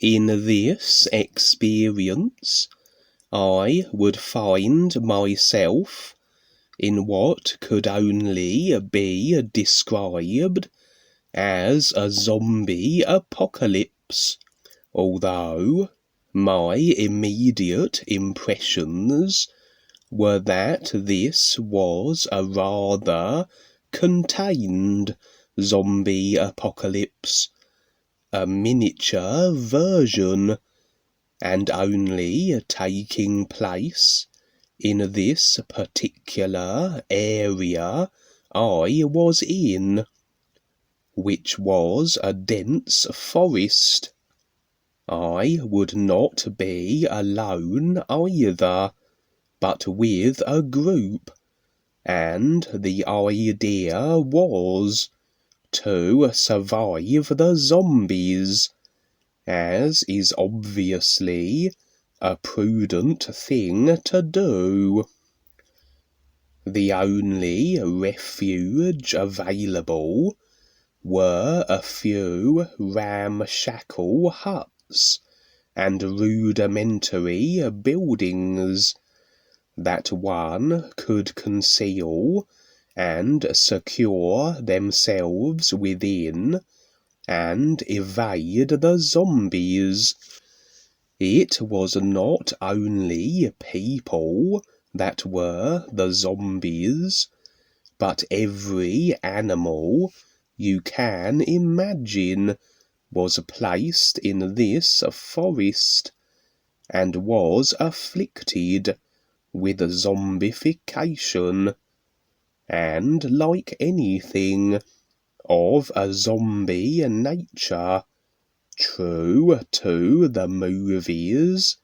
In this experience, I would find myself in what could only be described as a zombie apocalypse, although my immediate impressions were that this was a rather contained zombie apocalypse, a miniature version, and only taking place in this particular area I was in, which was a dense forest. I would not be alone either, but with a group, and the idea was to survive the zombies, as is obviously a prudent thing to do. The only refuge available were a few ramshackle huts and rudimentary buildings that one could conceal and secure themselves within and evade the zombies. It was not only people that were the zombies, but every animal you can imagine was placed in this forest and was afflicted with zombification, and like anything of a zombie nature, true to the movies,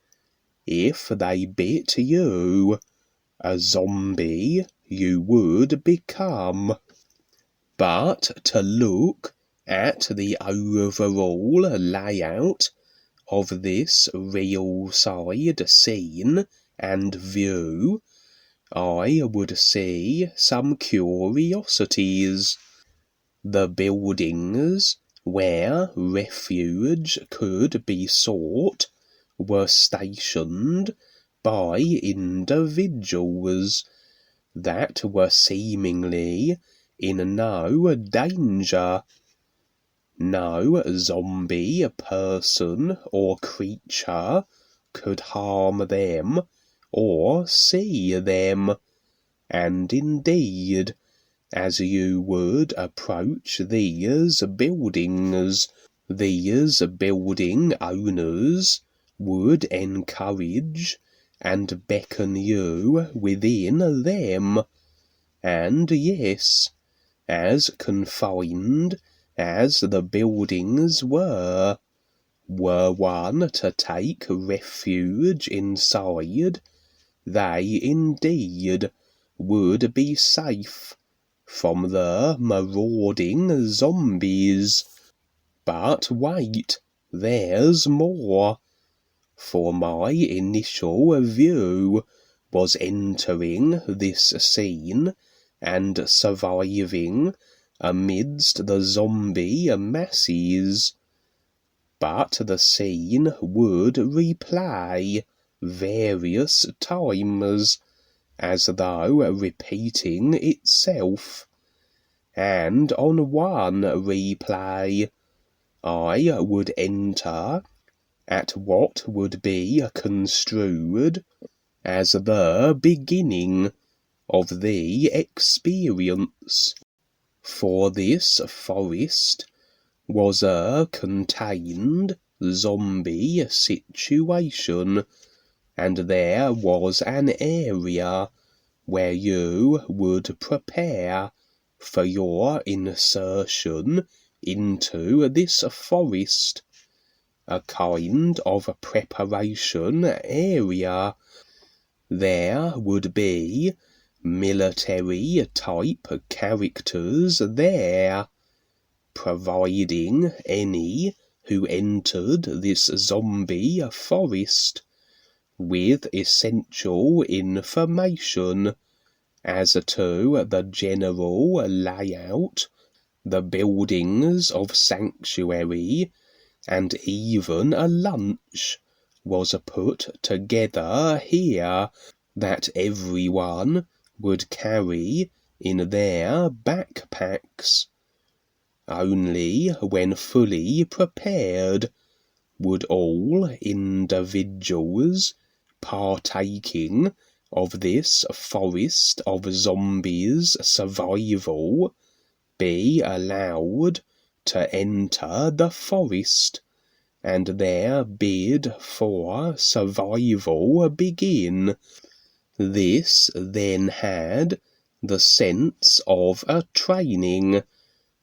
if they bit you, a zombie you would become. But to look at the overall layout of this real-side scene and view, I would see some curiosities. The buildings where refuge could be sought were stationed by individuals that were seemingly in no danger. No zombie person or creature could harm them or see them, and indeed, as you would approach these buildings, these building owners would encourage and beckon you within them, and yes, as confined as the buildings were one to take refuge inside, they indeed would be safe from the marauding zombies. But wait, there's more, for my initial view was entering this scene and surviving amidst the zombie masses. But the scene would replay various times, as though repeating itself, and on one replay I would enter at what would be construed as the beginning of the experience, for this forest was a contained zombie situation, and there was an area where you would prepare for your insertion into this forest, a kind of preparation area. There would be military-type characters there, providing any who entered this zombie forest with essential information as to the general layout, the buildings of sanctuary, and even a lunch was put together here that everyone would carry in their backpacks. Only when fully prepared would all individuals partaking of this forest of zombies survival be allowed to enter the forest, and their bid for survival begin. This then had the sense of a training,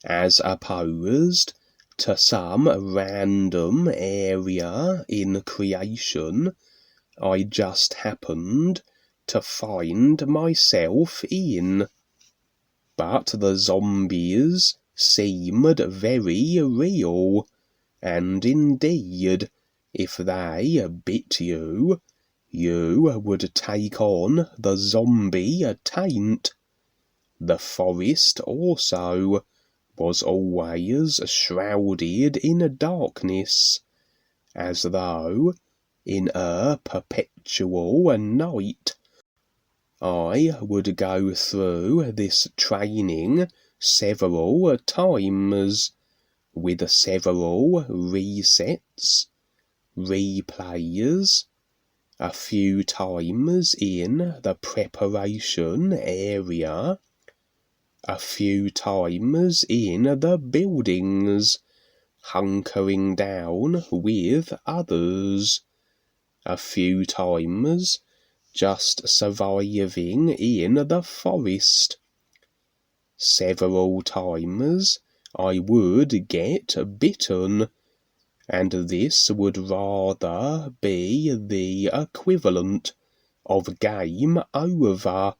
as opposed to some random area in creation I just happened to find myself in. But the zombies seemed very real, and indeed, if they bit you, you would take on the zombie taint. The forest also was always shrouded in darkness, as though in a perpetual night. I would go through this training several times, with several resets, replays, a few times in the preparation area, a few times in the buildings, hunkering down with others, a few times just surviving in the forest. Several times I would get bitten, and this would rather be the equivalent of game over,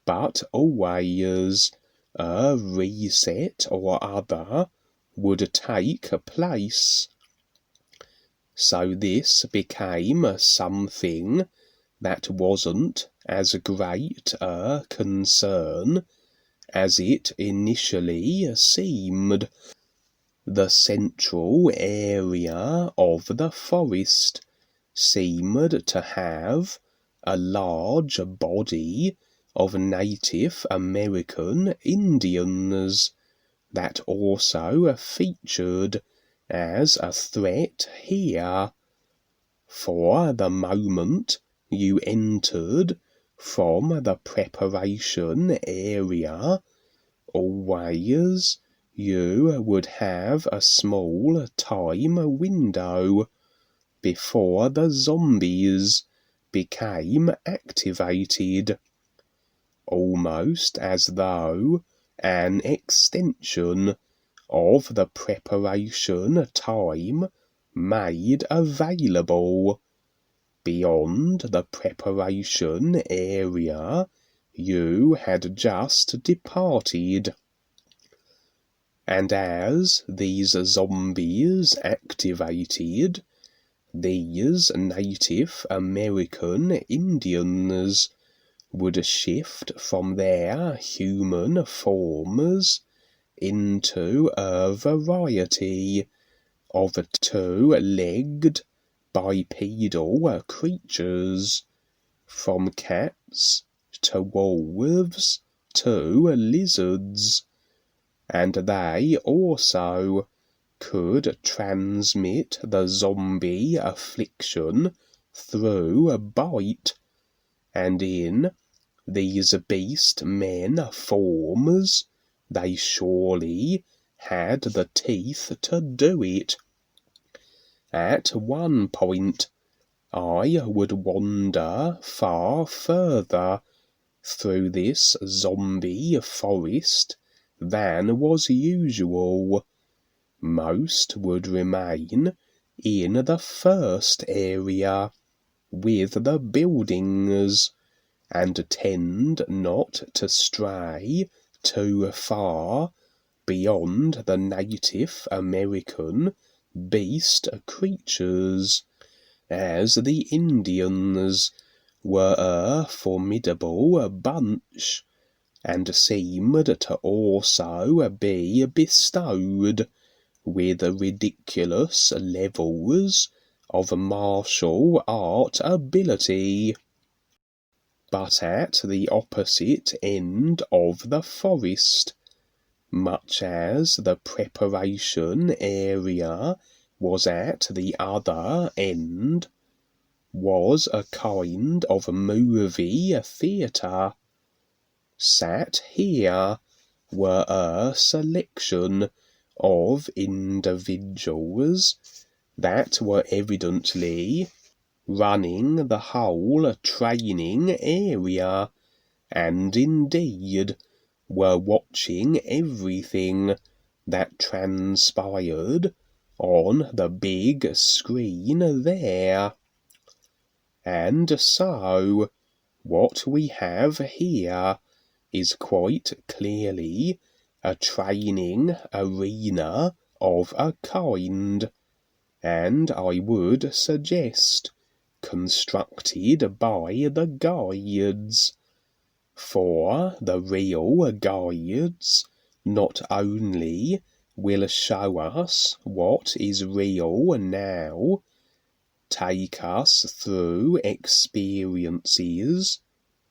but always a reset or other would take place. So this became something that wasn't as great a concern as it initially seemed. The central area of the forest seemed to have a large body of Native American Indians that also featured as a threat here. For the moment you entered from the preparation area, always you would have a small time window before the zombies became activated, almost as though an extension of the preparation time made available. Beyond the preparation area you had just departed. And as these zombies activated, these Native American Indians would shift from their human forms into a variety of two-legged bipedal creatures, from cats to wolves to lizards, and they also could transmit the zombie affliction through bite, and in these beast men forms they surely had the teeth to do it. At one point I would wander far further through this zombie forest than was usual. Most would remain in the first area with the buildings, and tend not to stray too far beyond the Native American beast creatures, as the Indians were a formidable bunch, and seemed to also be bestowed with ridiculous levels of martial art ability. But at the opposite end of the forest, much as the preparation area was at the other end, was a kind of movie theatre. Sat here were a selection of individuals that were evidently running the whole training area, and indeed were watching everything that transpired on the big screen there. And so, what we have here is quite clearly a training arena of a kind, and I would suggest constructed by the guides. For the real guides not only will show us what is real now, take us through experiences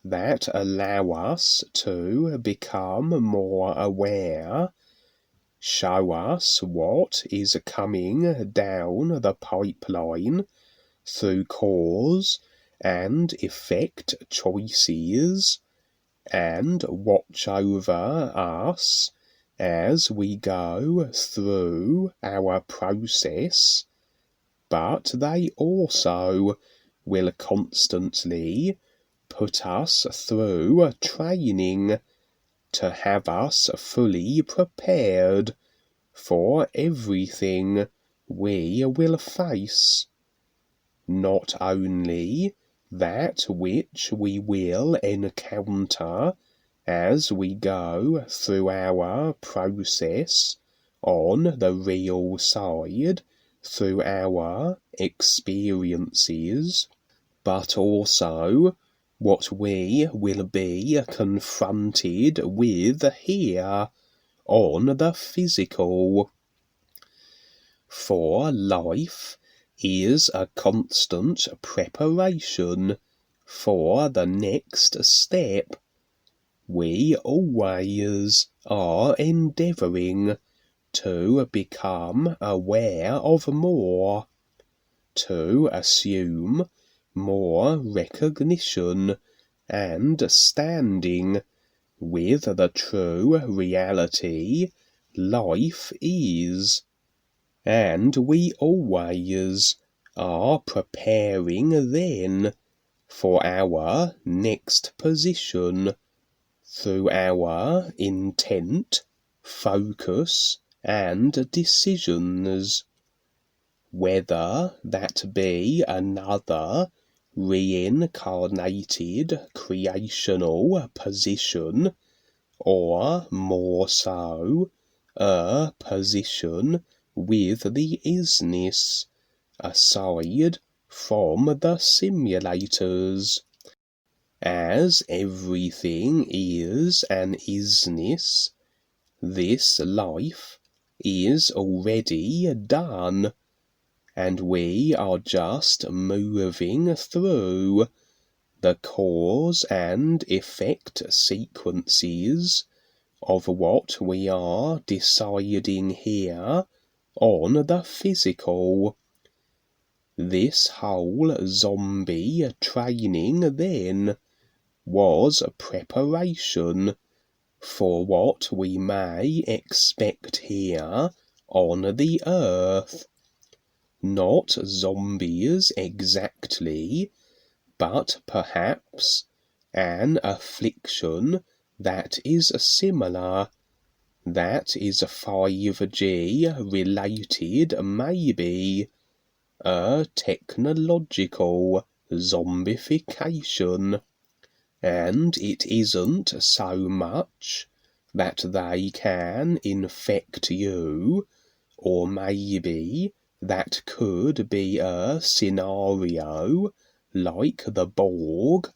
that allow us to become more aware, show us what is coming down the pipeline through cause and effect choices, and watch over us as we go through our process, but they also will constantly put us through training to have us fully prepared for everything we will face. Not only that which we will encounter as we go through our process on the real side through our experiences, but also what we will be confronted with here on the physical. For life is a constant preparation for the next step. We always are endeavouring to become aware of more, to assume more recognition and standing with the true reality life is. And we always are preparing then for our next position through our intent, focus, and decisions, whether that be another reincarnated creational position, or more so, a position with the isness, aside from the simulators. As everything is an isness, this life is already done, and we are just moving through the cause and effect sequences of what we are deciding here on the physical. This whole zombie training then was preparation for what we may expect here on the earth. Not zombies exactly, but perhaps an affliction that is similar, that is 5G related maybe, a technological zombification. And it isn't so much that they can infect you, or maybe that could be a scenario like the Borg,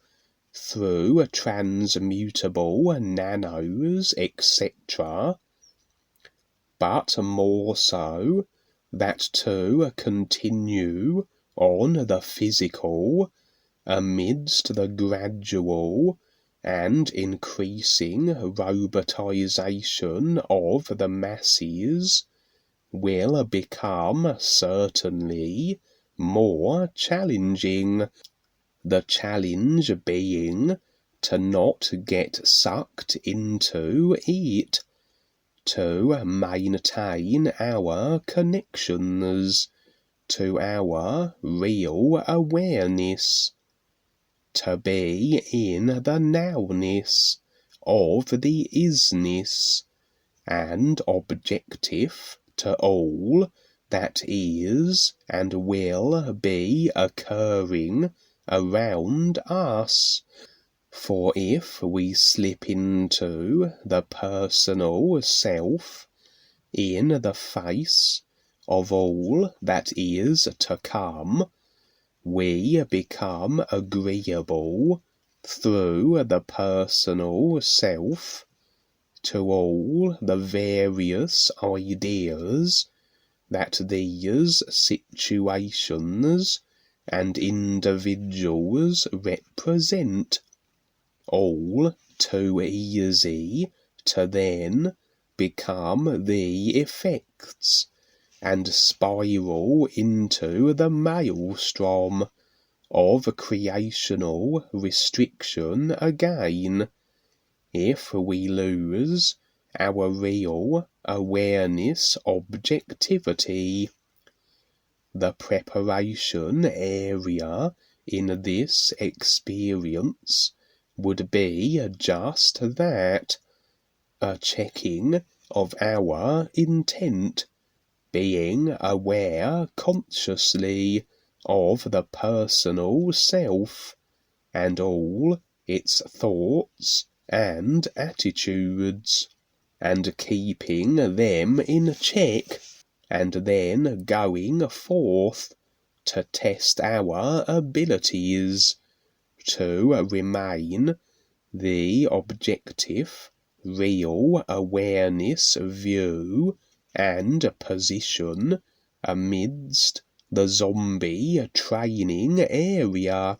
through transmutable nanos, etc. but more so that to continue on the physical amidst the gradual and increasing robotization of the masses will become certainly more challenging, the challenge being to not get sucked into it, to maintain our connections to our real awareness, to be in the nowness of the isness, and objective to all that is and will be occurring around us. For if we slip into the personal self in the face of all that is to come, we become agreeable through the personal self to all the various ideas that these situations and individuals represent, all too easy to then become the effects and spiral into the maelstrom of creational restriction again, if we lose our real awareness objectivity. The preparation area in this experience would be just that, a checking of our intent, being aware consciously of the personal self and all its thoughts and attitudes, and keeping them in check, and then going forth to test our abilities to remain the objective, real awareness view and position amidst the zombie training area.